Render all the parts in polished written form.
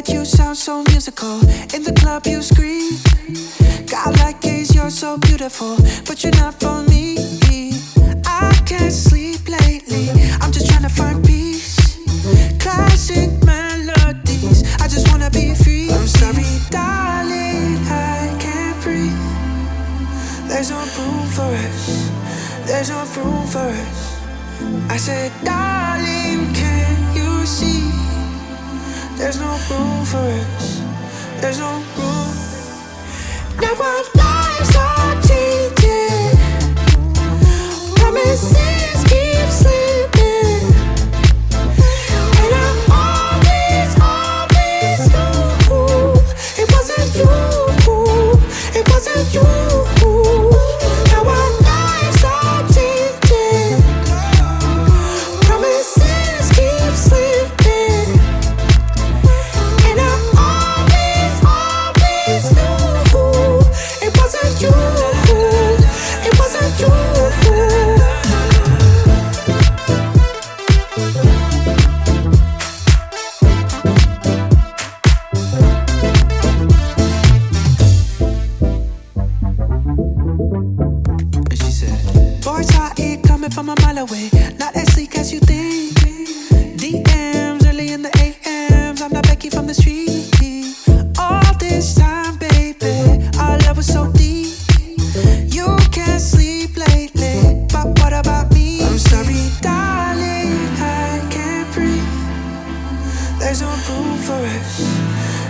make you sound so musical. In the club you scream, God like gaze, you're so beautiful, but you're not for me. I can't sleep lately, I'm just trying to find peace. Classic melodies, I just wanna be free. I'm sorry, darling, I can't breathe. There's no room for us, there's no room for us. I said, darling, can you see? There's no room for us, there's no room. Now our lives are changing, promises keep slipping, and I always knew it wasn't you, it wasn't you. Now our lives are changing, promises keep slipping, and I always knew it wasn't you, it wasn't you. She said, boys are here coming from a mile away, not as sleek as you think. DMs early in the AMs, I'm not Becky from the street. All this time, baby, our love was so deep. You can't sleep lately, but what about me? I'm sorry, darling, I can't breathe. There's no room for us,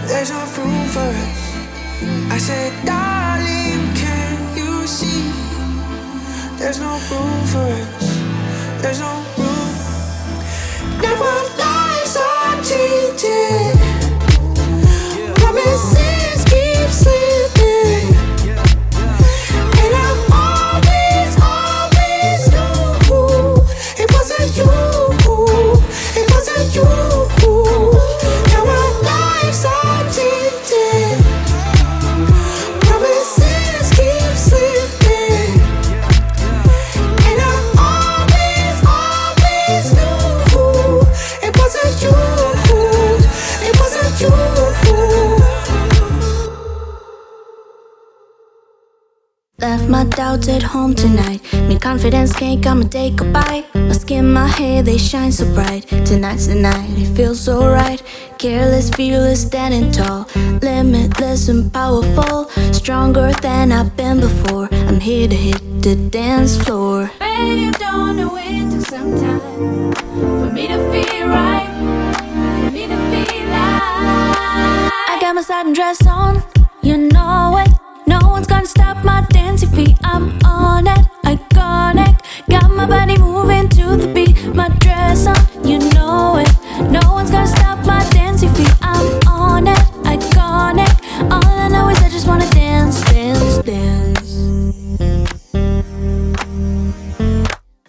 there's no room for us. I said, darling, can you see? There's no room for us, there's no room. Now our lives are changing, promises keep slipping, and I always knew it wasn't you, it wasn't you. Now our lives are changing, promises keep slipping, and I always knew it wasn't you, it wasn't you. Left my doubts at home tonight. Me confidence can't come and take a bite. My skin, my hair, they shine so bright. Tonight's the night, it feels so right. Careless, fearless, standing tall. Limitless and powerful. Stronger than I've been before. I'm here to hit the dance floor. Babe, you don't know it took some time for me to feel right, for me to feel like I got my satin dress on, you know it. No one's gonna stop my dancing feet. I'm on it, iconic. Got my body moving to the beat. My dress on, you know it. No one's gonna stop my dancing feet. I'm on it, iconic. All I know is I just wanna dance, dance, dance.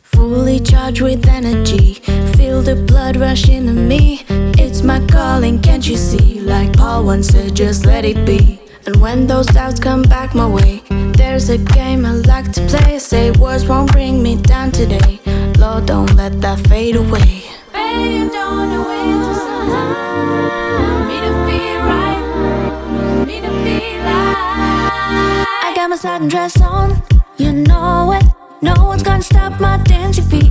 Fully charged with energy, feel the blood rush into me. It's my calling, can't you see? Like Paul once said, just let it be. And when those doubts come back my way, there's a game I like to play. Say words won't bring me down today. Lord, don't let that fade away. babe, you don't know it took some time for me to feel right, for me to feel like I got my satin dress on, you know it. No one's gonna stop my dancing feet.